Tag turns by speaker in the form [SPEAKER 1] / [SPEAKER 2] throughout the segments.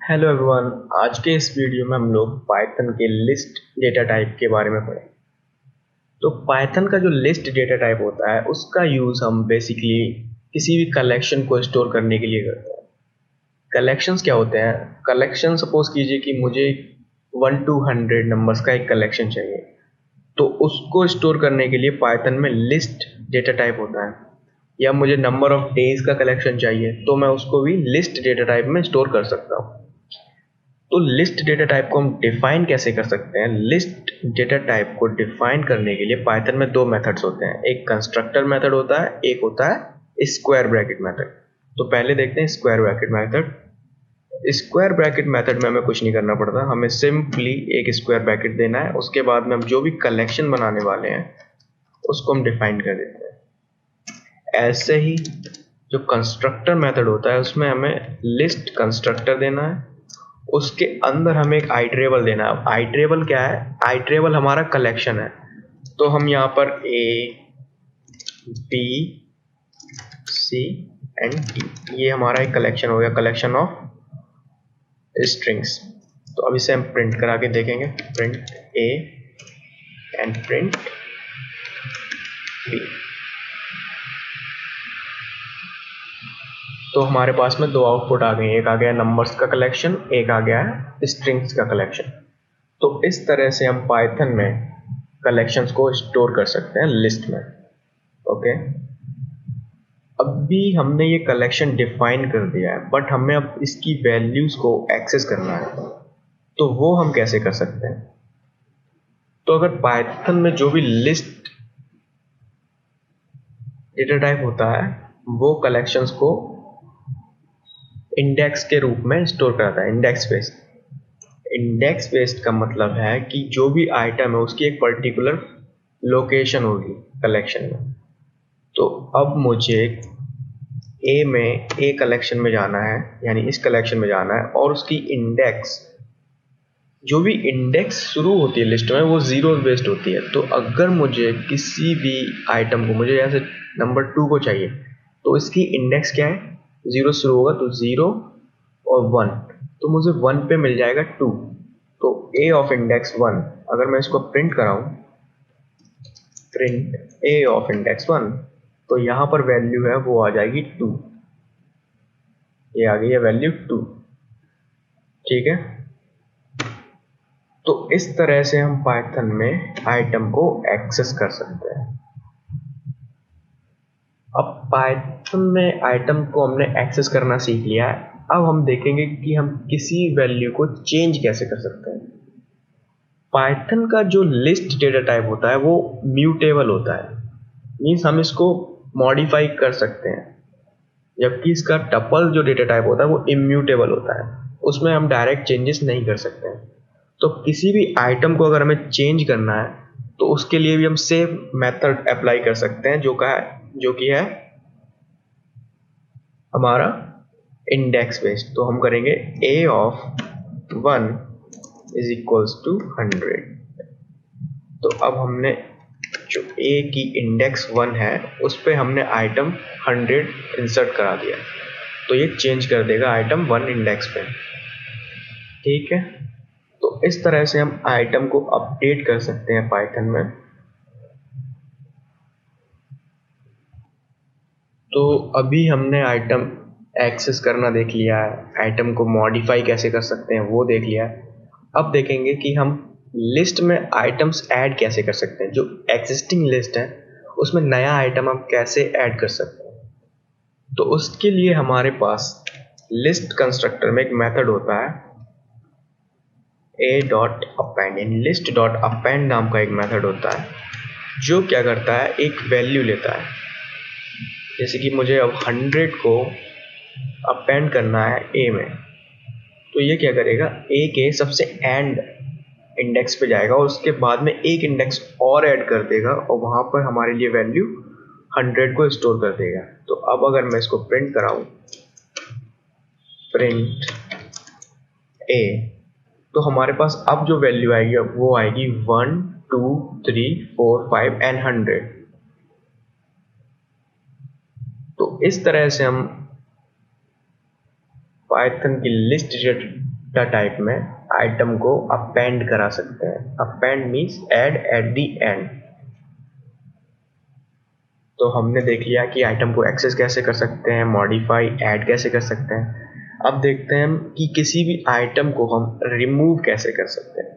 [SPEAKER 1] Hello everyone. आज के इस वीडियो में हम लोग पाइथन के लिस्ट डेटा टाइप के बारे में पढ़ें। तो पाइथन का जो लिस्ट डेटा टाइप होता है उसका यूज़ हम बेसिकली किसी भी कलेक्शन को स्टोर करने के लिए करते हैं। कलेक्शंस क्या होते हैं? कलेक्शन सपोज कीजिए कि मुझे 1 to 100 नंबर्स का एक कलेक्शन चाहिए, तो उसको स्टोर करने के लिए पाइथन में लिस्ट डेटा टाइप होता है। या मुझे नंबर ऑफ डेज का कलेक्शन चाहिए तो मैं उसको भी लिस्ट डेटा टाइप में स्टोर कर सकता हूँ। तो लिस्ट डेटा टाइप को हम डिफाइन कैसे कर सकते हैं? लिस्ट डेटा टाइप को डिफाइन करने के लिए पाइथन में दो मेथड्स होते हैं। एक कंस्ट्रक्टर मेथड होता है, एक होता है स्क्वायर ब्रैकेट मेथड। तो पहले देखते हैं square bracket method. Square bracket method में हमें कुछ नहीं करना पड़ता, हमें सिंपली एक स्क्वायर ब्रैकेट देना है। उसके बाद में हम जो भी कलेक्शन बनाने वाले हैं उसको हम डिफाइन कर देते हैं। ऐसे ही जो कंस्ट्रक्टर मेथड होता है उसमें हमें लिस्ट कंस्ट्रक्टर देना है, उसके अंदर हमें एक आइट्रेबल देना है। आइट्रेबल क्या है? आइट्रेबल हमारा कलेक्शन है। तो हम यहाँ पर A B C and D, ये हमारा एक कलेक्शन हो गया, कलेक्शन ऑफ स्ट्रिंग्स। तो अब इसे हम प्रिंट करा के देखेंगे, print A and print B. तो हमारे पास में दो आउटपुट आ गए, एक आ गया नंबर्स का कलेक्शन, एक आ गया है स्ट्रिंग्स का कलेक्शन। तो इस तरह से हम पाइथन में कलेक्शंस को स्टोर कर सकते हैं लिस्ट में। ओके, अभी हमने ये कलेक्शन डिफाइन कर दिया है, बट हमें अब इसकी वैल्यूज को एक्सेस करना है। तो वो हम कैसे कर सकते हैं? तो अगर पाइथन में जो भी लिस्ट डेटा टाइप होता है वो कलेक्शंस को इंडेक्स के रूप में स्टोर कराता है, इंडेक्स बेस्ड। इंडेक्स बेस्ड का मतलब है कि जो भी आइटम है उसकी एक पर्टिकुलर लोकेशन होगी कलेक्शन में। तो अब मुझे ए कलेक्शन में जाना है, यानी इस कलेक्शन में जाना है, और उसकी इंडेक्स, जो भी इंडेक्स शुरू होती है लिस्ट में वो जीरो बेस्ड होती है। तो अगर मुझे किसी भी आइटम को, मुझे यहाँ से नंबर 2 को चाहिए, तो इसकी इंडेक्स क्या है? 0 शुरू होगा तो 0 और 1, तो मुझे 1 पे मिल जाएगा 2। तो ए ऑफ इंडेक्स 1, अगर मैं इसको प्रिंट कराऊं, प्रिंट ए ऑफ इंडेक्स 1, तो यहाँ पर वैल्यू है वो आ जाएगी 2। ये आ गई है वैल्यू 2। ठीक है, तो इस तरह से हम पाइथन में आइटम को एक्सेस कर सकते हैं। अब पाइथन में आइटम को हमने एक्सेस करना सीख लिया है, अब हम देखेंगे कि हम किसी वैल्यू को चेंज कैसे कर सकते हैं। पाइथन का जो लिस्ट डेटा टाइप होता है वो म्यूटेबल होता है, मीन्स हम इसको मॉडिफाई कर सकते हैं। जबकि इसका टपल जो डेटा टाइप होता है वो इम्यूटेबल होता है, उसमें हम डायरेक्ट चेंजेस नहीं कर सकते हैं। तो किसी भी आइटम को अगर हमें चेंज करना है तो उसके लिए भी हम सेम मेथड अप्लाई कर सकते हैं, जो कि है हमारा इंडेक्स बेस्ड। तो हम करेंगे ए ऑफ 1 इज इक्वल्स टू 100। तो अब हमने जो ए की इंडेक्स 1 है उस पर हमने आइटम 100 इंसर्ट करा दिया, तो ये चेंज कर देगा आइटम 1 इंडेक्स पे। ठीक है, तो इस तरह से हम आइटम को अपडेट कर सकते हैं पाइथन में। तो अभी हमने आइटम एक्सेस करना देख लिया है, आइटम को मॉडिफाई कैसे कर सकते हैं वो देख लिया है। अब देखेंगे कि हम लिस्ट में आइटम्स ऐड कैसे कर सकते हैं। जो एग्जिस्टिंग लिस्ट है उसमें नया आइटम हम कैसे ऐड कर सकते हैं। तो उसके लिए हमारे पास लिस्ट कंस्ट्रक्टर में एक मेथड होता है a.append, यानी लिस्ट डॉट अपेंड नाम का एक मेथड होता है, जो क्या करता है, एक वैल्यू लेता है। जैसे कि मुझे अब 100 को अपेंड करना है ए में, तो ये क्या करेगा, ए के सबसे एंड इंडेक्स पे जाएगा और उसके बाद में एक इंडेक्स और ऐड कर देगा और वहां पर हमारे लिए वैल्यू 100 को स्टोर कर देगा। तो अब अगर मैं इसको प्रिंट कराऊं, प्रिंट ए, तो हमारे पास अब जो वैल्यू आएगी वो आएगी 1 2 3 4 5 एंड 100। तो इस तरह से हम पाइथन की लिस्ट डेटा टाइप में आइटम को अपेंड करा सकते हैं। Append means add at the end. तो हमने देख लिया कि आइटम को एक्सेस कैसे कर सकते हैं, मॉडिफाई ऐड कैसे कर सकते हैं। अब देखते हैं कि किसी भी आइटम को हम रिमूव कैसे कर सकते हैं।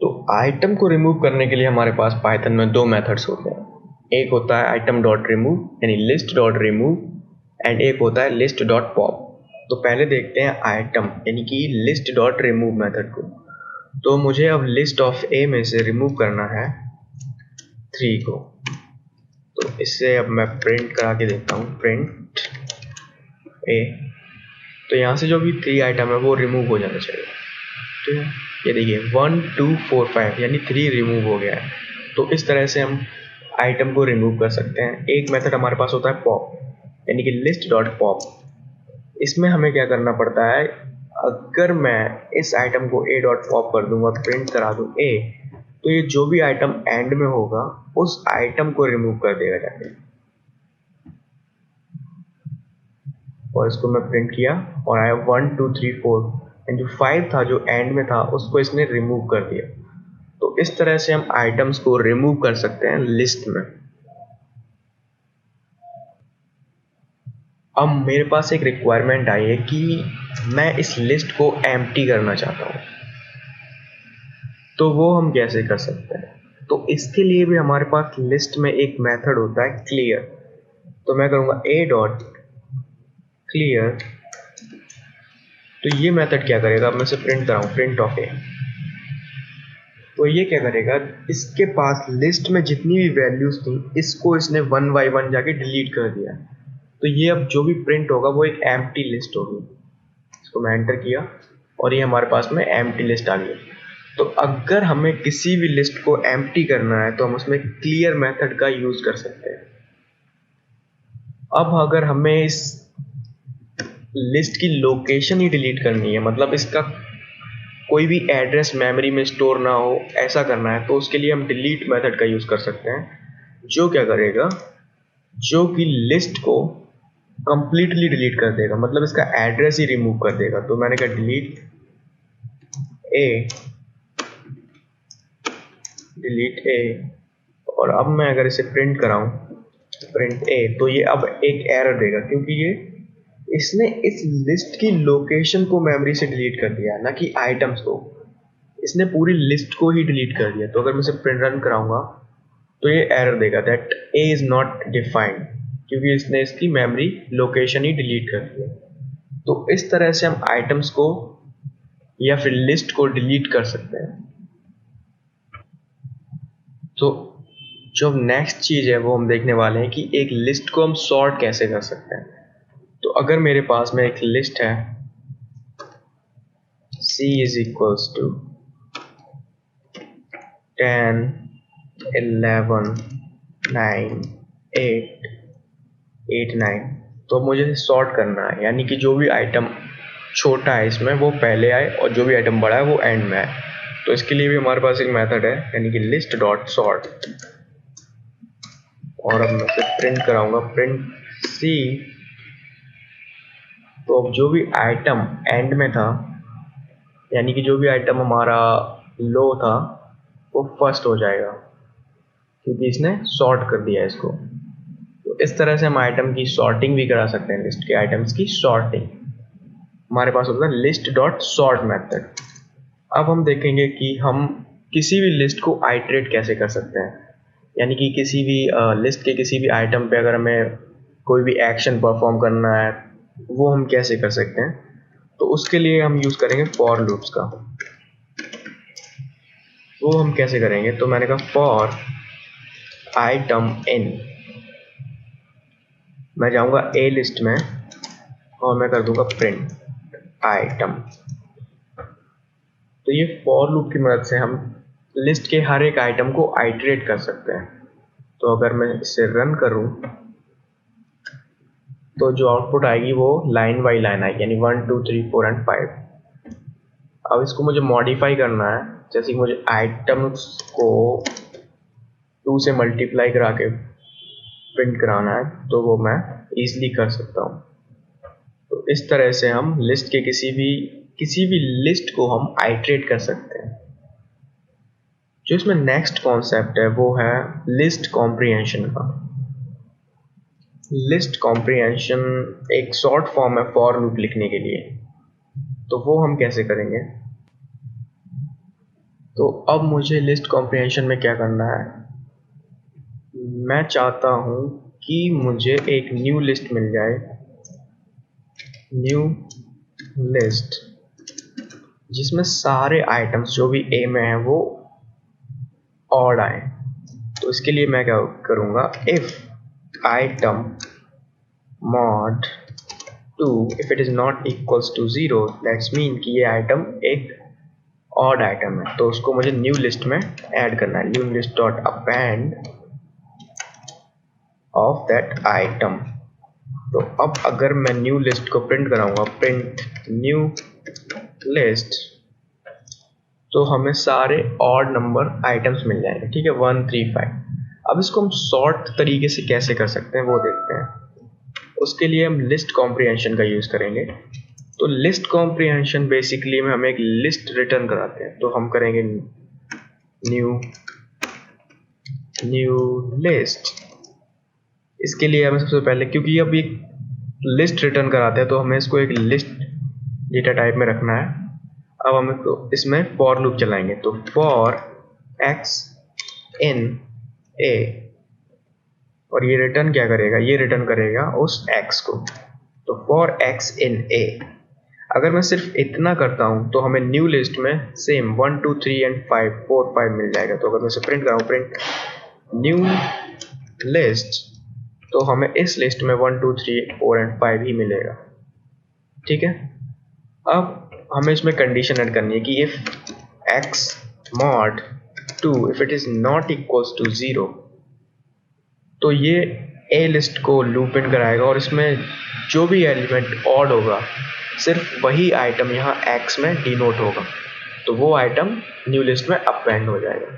[SPEAKER 1] तो आइटम को रिमूव करने के लिए हमारे पास पाइथन में दो मेथड्स होते हैं। एक होता है आइटम डॉट रिमूव यानी लिस्ट डॉट रिमूव एंड एक होता है लिस्ट डॉट पॉप। तो पहले देखते हैं आइटम यानी कि लिस्ट डॉट रिमूव मेथड को। तो मुझे अब लिस्ट ऑफ ए में से रिमूव करना है 3 को। तो इससे अब मैं प्रिंट करा के देखता हूँ, प्रिंट ए। तो यहाँ से जो भी 3 आइटम है वो रिमूव हो जाना चाहिए। तो ये देखिए 1 2 4 5 यानी 3 रिमूव हो गया है। तो इस तरह से हम आइटम को रिमूव कर सकते हैं। एक मेथड हमारे पास होता है पॉप यानी कि लिस्ट डॉट पॉप। इसमें हमें क्या करना पड़ता है, अगर मैं इस आइटम को ए डॉट पॉप कर दूंगा, प्रिंट करा दूं ए, तो ये जो भी आइटम एंड में होगा उस आइटम को रिमूव कर देगा जाके। और इसको मैं प्रिंट किया और आया 1 2 3 4 एंड जो 5 था जो एंड में था उसको इसने रिमूव कर दिया। तो इस तरह से हम आइटम्स को रिमूव कर सकते हैं लिस्ट में। अब मेरे पास एक रिक्वायरमेंट आई है कि मैं इस लिस्ट को एम्प्टी करना चाहता हूँ। तो वो हम कैसे कर सकते हैं? तो इसके लिए भी हमारे पास लिस्ट में एक मेथड होता है क्लियर। तो मैं करूँगा ए डॉट क्लियर। तो ये मेथड क्या करेगा, मैं इसे प्रिंट कराऊँ, प्रिंट ऑफ ए। तो ये क्या करेगा, इसके पास लिस्ट में जितनी भी वैल्यूज थी इसको इसने 1 बाय 1 जाके डिलीट कर दिया। तो ये अब जो भी प्रिंट होगा वो एक एम्प्टी लिस्ट होगी। इसको मैं एंटर किया और ये हमारे पास में एम्प्टी लिस्ट आ गई। तो अगर हमें किसी भी लिस्ट को एम्प्टी करना है तो हम उसमें क्लियर मेथड का यूज कर सकते हैं। अब अगर हमें इस लिस्ट की लोकेशन ही डिलीट करनी है, मतलब इसका कोई भी एड्रेस मेमोरी में स्टोर ना हो, ऐसा करना है, तो उसके लिए हम डिलीट मेथड का यूज कर सकते हैं। जो क्या करेगा, जो कि लिस्ट को कंप्लीटली डिलीट कर देगा, मतलब इसका एड्रेस ही रिमूव कर देगा। तो मैंने कहा डिलीट ए, और अब मैं अगर इसे प्रिंट कराऊं, प्रिंट ए, तो ये अब एक एरर देगा क्योंकि इसने इस लिस्ट की लोकेशन को मेमोरी से डिलीट कर दिया, ना कि आइटम्स को। इसने पूरी लिस्ट को ही डिलीट कर दिया। तो अगर मैं इसे प्रिंट रन कराऊंगा तो ये एरर देगा that A is not defined, क्योंकि इसने इसकी मेमोरी लोकेशन ही डिलीट कर दिया। तो इस तरह से हम आइटम्स को या फिर लिस्ट को डिलीट कर सकते हैं। तो जो नेक्स्ट चीज है वो हम देखने वाले हैं कि एक लिस्ट को हम सॉर्ट कैसे कर सकते हैं। तो अगर मेरे पास में एक लिस्ट है C इज इक्वल्स टू 10 11 9 8 9, तो मुझे सॉर्ट करना है, यानी कि जो भी आइटम छोटा है इसमें वो पहले आए और जो भी आइटम बड़ा है वो एंड में आए। तो इसके लिए भी हमारे पास एक मेथड है यानी कि लिस्ट डॉट सॉर्ट। और अब मैं इसे प्रिंट कराऊंगा, प्रिंट C। तो अब जो भी आइटम एंड में था, यानी कि जो भी आइटम हमारा लो था वो फर्स्ट हो जाएगा, क्योंकि इसने सॉर्ट कर दिया इसको। तो इस तरह से हम आइटम की सॉर्टिंग भी करा सकते हैं, लिस्ट के आइटम्स की सॉर्टिंग। हमारे पास होता है लिस्ट डॉट सॉर्ट मेथड। अब हम देखेंगे कि हम किसी भी लिस्ट को आइटरेट कैसे कर सकते हैं, यानी कि किसी भी लिस्ट के किसी भी आइटम पे अगर हमें कोई भी एक्शन परफॉर्म करना है वो हम कैसे कर सकते हैं। तो उसके लिए हम यूज करेंगे फॉर लूप्स का। वो हम कैसे करेंगे, तो मैंने कहा फॉर आइटम इन, मैं जाऊंगा ए लिस्ट में और मैं कर दूंगा प्रिंट आइटम। तो ये फॉर लूप की मदद से हम लिस्ट के हर एक आइटम को आइटरेट कर सकते हैं। तो अगर मैं इसे रन करूं तो जो आउटपुट आएगी वो लाइन बाई लाइन आएगी, यानी 1 2 3 4 एंड 5। अब इसको मुझे मॉडिफाई करना है, जैसे कि मुझे आइटम्स को 2 से मल्टीप्लाई करा के प्रिंट कराना है, तो वो मैं इजीली कर सकता हूँ। तो इस तरह से हम लिस्ट के किसी भी लिस्ट को हम आइटरेट कर सकते हैं। जो इसमें नेक्स्ट कॉन्सेप्ट है वो है लिस्ट कॉम्प्रिहेंशन का। लिस्ट कॉम्प्रिहेंशन एक शॉर्ट फॉर्म है फॉर लूप लिखने के लिए। तो वो हम कैसे करेंगे? तो अब मुझे लिस्ट कॉम्प्रिहेंशन में क्या करना है, मैं चाहता हूं कि मुझे एक न्यू लिस्ट मिल जाए, न्यू लिस्ट, जिसमें सारे आइटम्स जो भी ए में है वो ऑड आए। तो इसके लिए मैं क्या करूंगा, if item mod 2 if it is not equals to 0, that's mean कि ये आइटम एक ऑड आइटम है, तो उसको मुझे न्यू लिस्ट में ऐड करना है। New list dot append of that item. तो अब अगर मैं न्यू लिस्ट को प्रिंट कराऊंगा, प्रिंट न्यू लिस्ट, तो हमें सारे ऑड नंबर आइटम्स मिल जाएंगे। ठीक है, 1 3 5। अब इसको हम शॉर्ट तरीके से कैसे कर सकते हैं वो देखते हैं। उसके लिए हम लिस्ट कॉम्प्रिहेंशन का यूज करेंगे। तो लिस्ट कॉम्प्रिहेंशन बेसिकली में हमें एक लिस्ट रिटर्न कराते हैं। तो हम करेंगे न्यू लिस्ट। इसके लिए हमें सबसे पहले, क्योंकि अब एक लिस्ट रिटर्न कराते हैं तो हमें इसको एक लिस्ट डेटा टाइप में रखना है। अब हम इसमें फॉर लूप चलाएंगे। तो फॉर एक्स इन ए, और ये रिटर्न क्या करेगा, ये रिटर्न करेगा उस x को। तो फॉर x इन a, अगर मैं सिर्फ इतना करता हूं तो हमें न्यू लिस्ट में सेम 1 2 3 एंड 5 4 5 मिल जाएगा। तो अगर मैं इसे प्रिंट कराऊं, प्रिंट न्यू लिस्ट, तो हमें इस लिस्ट में 1 2 3 4 एंड 5 ही मिलेगा। ठीक है, अब हमें इसमें कंडीशन ऐड करनी है कि if x mod 2 if it is not equals to 0, तो ये ए लिस्ट को लूप इन कराएगा और इसमें जो भी एलिमेंट ऑड होगा सिर्फ वही आइटम यहाँ x में डिनोट होगा। तो वो आइटम न्यू लिस्ट में अपेंड हो जाएगा।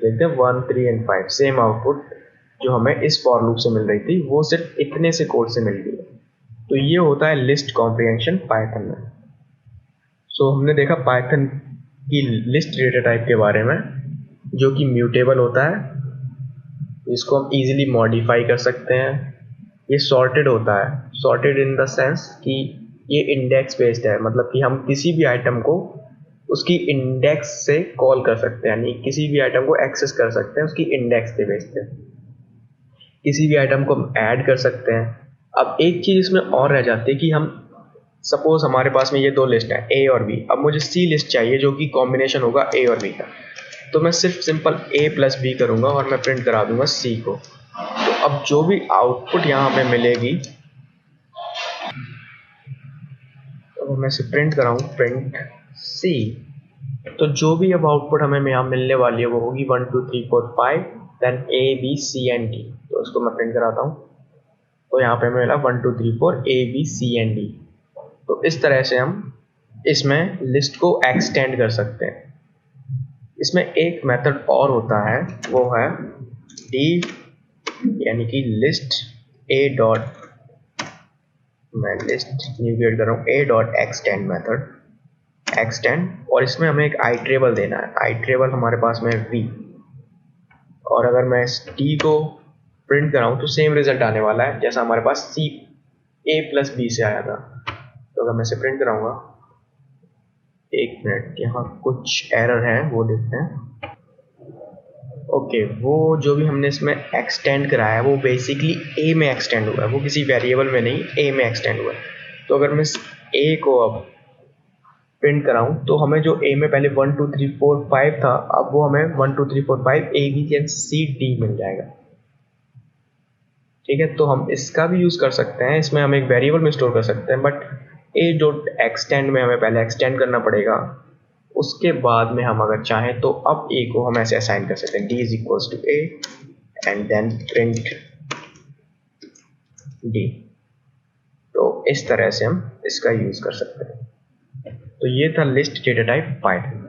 [SPEAKER 1] देखते हैं 1 3 एंड 5 सेम आउटपुट जो हमें इस फॉर लूप से मिल रही थी वो सिर्फ इतने से कोड से मिल गई है। तो ये होता है लिस्ट कॉम्प्रिहेंशन पाइथन में। सो हमने देखा पाइथन की लिस्ट डेटा टाइप के बारे में, जो कि म्यूटेबल होता है, इसको हम इजीली मॉडिफाई कर सकते हैं। ये सॉर्टेड होता है, सॉर्टेड इन द सेंस कि ये इंडेक्स बेस्ड है, मतलब कि हम किसी भी आइटम को उसकी इंडेक्स से कॉल कर सकते हैं, यानी किसी भी आइटम को एक्सेस कर सकते हैं उसकी इंडेक्स के बेस पे। किसी भी आइटम को हम ऐड कर सकते हैं। अब एक चीज़ इसमें और रह जाती है कि हम सपोज हमारे पास में ये दो लिस्ट है ए और बी, अब मुझे सी लिस्ट चाहिए जो कि कॉम्बिनेशन होगा ए और बी का। तो मैं सिर्फ सिंपल a प्लस बी करूंगा और मैं प्रिंट करा दूंगा c को। तो अब जो भी आउटपुट यहाँ हमें मिलेगी, तो मैं इसे प्रिंट कराऊँ, प्रिंट c, तो जो भी अब आउटपुट हमें यहाँ मिलने वाली है वो होगी 1 2 3 4 5 then a b c and d। तो इसको मैं प्रिंट कराता हूँ। तो यहाँ पे हमें मिला 1 2 3 4 a b c and d। तो इस तरह से हम इसमें लिस्ट को एक्सटेंड कर सकते हैं। इसमें एक मेथड और होता है, वो है डी, यानी कि लिस्ट ए डॉट, मैं लिस्ट न्यू क्रिएट कर रहा हूँ, ए डॉट एक्सटेंड मेथड, एक्सटेंड, और इसमें हमें एक आइट्रेबल देना है। आइट्रेबल हमारे पास में वी, और अगर मैं इस टी को प्रिंट कराऊँ तो सेम रिजल्ट आने वाला है जैसा हमारे पास सी ए प्लस बी से आया था। तो अगर मैं इसे प्रिंट कराऊंगा, एक मिनट, यहाँ कुछ एरर है वो देखते हैं। ओके, वो जो भी हमने इसमें एक्सटेंड कराया है वो बेसिकली ए में एक्सटेंड हुआ है, वो किसी वेरिएबल में नहीं, ए में एक्सटेंड हुआ है। तो अगर मैं ए को अब प्रिंट कराऊं तो हमें जो ए में पहले 1 2 3 4 5 था, अब वो हमें 1 2 3 4 5 A B and C D मिल जाएगा। ठीक है, तो हम इसका भी यूज कर सकते हैं, इसमें हम एक वेरिएबल में स्टोर कर सकते हैं, बट ए डॉट एक्सटेंड में हमें पहले एक्सटेंड करना पड़ेगा, उसके बाद में हम अगर चाहें तो अब ए को हम ऐसे असाइन कर सकते हैं, D is equals to A and then print D. तो इस तरह से हम इसका यूज कर सकते हैं। तो ये था लिस्ट डेटा टाइप पाइथन।